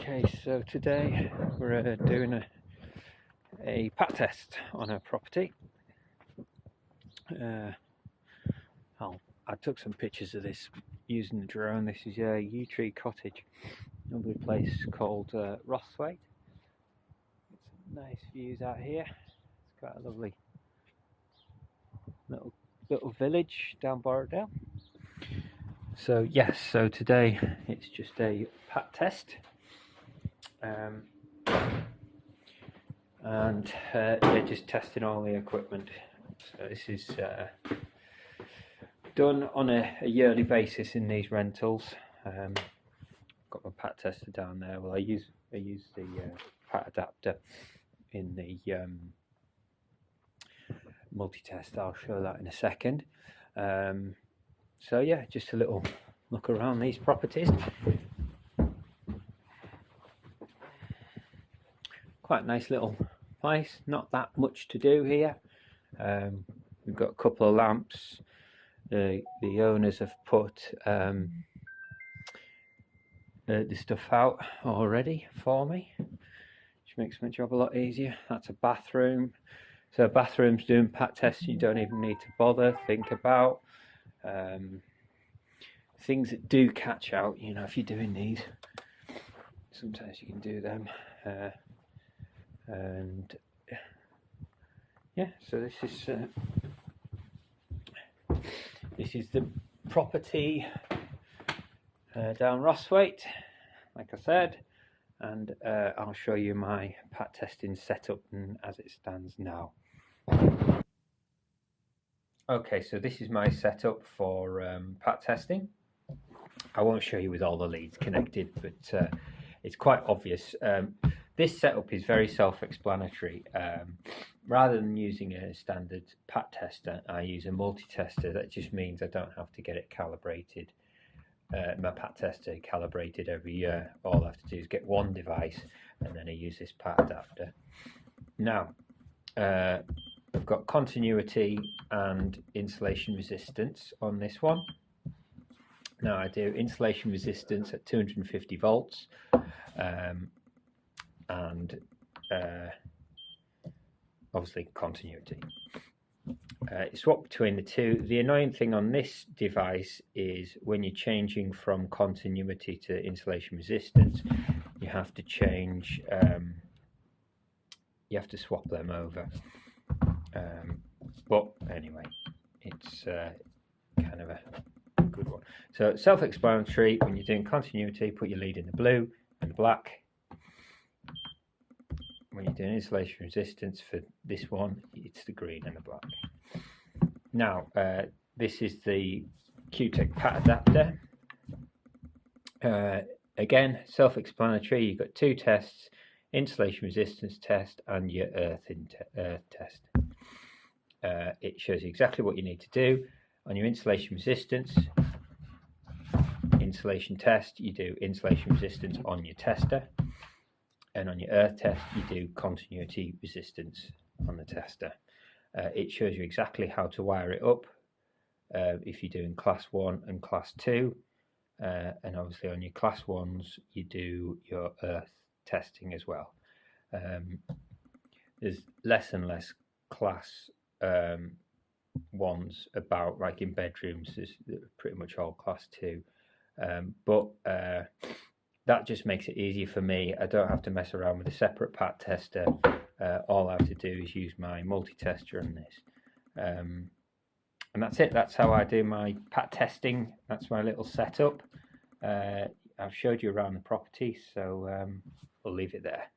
Okay, so today we're doing a pat test on a property. I took some pictures of this using the drone. This is Holliday Cottage, lovely place called Rothwaite. It's nice views out here. It's got a lovely little village down Borrowdale. So yes, so today it's just a pat test. And they're just testing all the equipment. So this is done on a yearly basis in these rentals. Got my pat tester down there. Well, I use the pat adapter in the multi-test. I'll show that in a second. So yeah, just a little look around these properties. Quite a nice little place, not that much to do here. We've got a couple of lamps. The owners have put the stuff out already for me, which makes my job a lot easier. That's a bathroom. So bathrooms doing pat tests, you don't even need to bother, think about. Things that do catch out, you know, if you're doing these, sometimes you can do them. And yeah, so this is the property down Rothwaite, like I said, and I'll show you my pat testing setup and as it stands now. Okay, so this is my setup for pat testing. I won't show you with all the leads connected, but it's quite obvious. This setup is very self-explanatory. Rather than using a standard pat tester, I use a multi-tester. That just means I don't have to get it calibrated, my pat tester calibrated every year. All I have to do is get one device and then I use this pat adapter. Now, I've got continuity and insulation resistance on this one. Now I do insulation resistance at 250 volts. And obviously continuity. Swap between the two. The annoying thing on this device is when you're changing from continuity to insulation resistance, you have to change, you have to swap them over. But anyway, it's kind of a good one. So self-explanatory, when you're doing continuity, put your lead in the blue and the black. When you're doing insulation resistance for this one, it's the green and the black. Now, this is the Q-Tech pat adapter. Again, self-explanatory. You've got two tests: insulation resistance test and your earth test. It shows you exactly what you need to do. On your insulation resistance insulation test, you do insulation resistance on your tester. And on your earth test, you do continuity resistance on the tester. It shows you exactly how to wire it up if you're doing class 1 and class 2. And obviously on your class 1s, you do your earth testing as well. There's less and less class 1s about, like in bedrooms, there's pretty much all class 2. But that just makes it easier for me. I don't have to mess around with a separate pat tester. All I have to do is use my multi-tester on this. And that's it. That's how I do my pat testing. That's my little setup. I've showed you around the property, so we'll leave it there.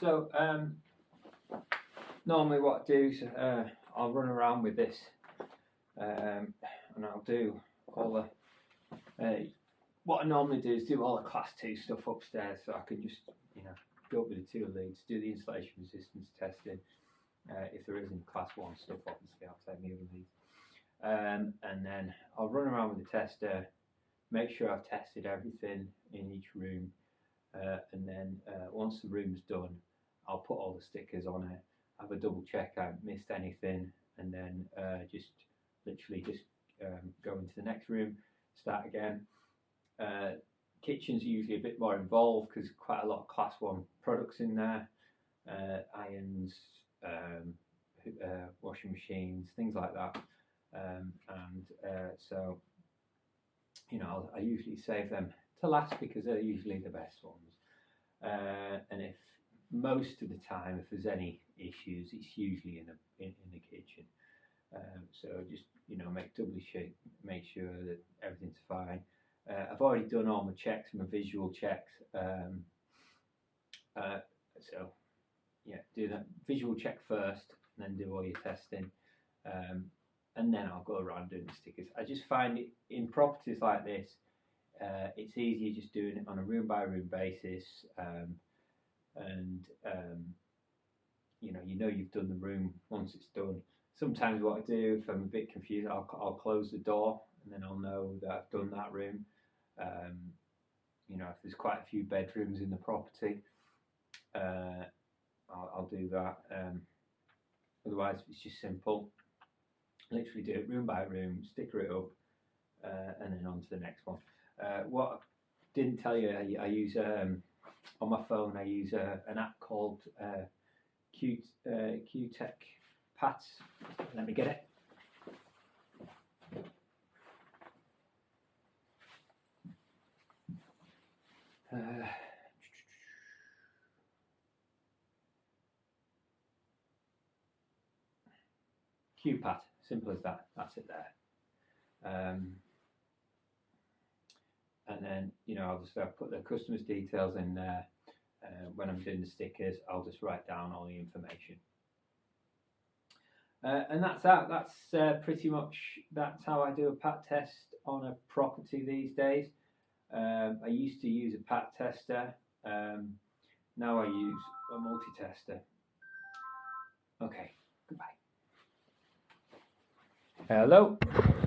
So normally what I do is I'll run around with this and I'll do all the what I normally do is do all the class 2 stuff upstairs, so I can just, you know, go up with the 2 leads, do the insulation resistance testing, If there isn't class 1 stuff, obviously I'll take me other leads. And then I'll run around with the tester, make sure I've tested everything in each room, and then once the room's done, I'll put all the stickers on it, have a double check I haven't missed anything, and then just literally go into the next room, start again. Kitchen's usually a bit more involved because quite a lot of class 1 products in there, irons, washing machines, things like that. So, you know, I usually save them to last because they're usually the best ones. And if most of the time, if there's any issues, it's usually in the kitchen. So just, you know, make sure that everything's fine. I've already done all my checks, my visual checks. So yeah, do that visual check first, and then do all your testing. And then I'll go around doing the stickers. I just find it in properties like this, it's easier just doing it on a room by room basis. You know you've done the room once it's done. Sometimes what I do, if I'm a bit confused, I'll close the door, and then I'll know that I've done that room. You know, if there's quite a few bedrooms in the property, I'll do that. Otherwise, it's just simple. Literally do it room by room, sticker it up, and then on to the next one. What I didn't tell you, I use on my phone. I use an app called Q-Tech Pats. Let me get it. Q-Pat, simple as that. That's it there. And then, you know, obviously I'll put the customer's details in there. When I'm doing the stickers, I'll just write down all the information. And that's that. That's pretty much, that's how I do a pat test on a property these days. I used to use a pat tester. Now I use a multi-tester. Okay, goodbye. Hello.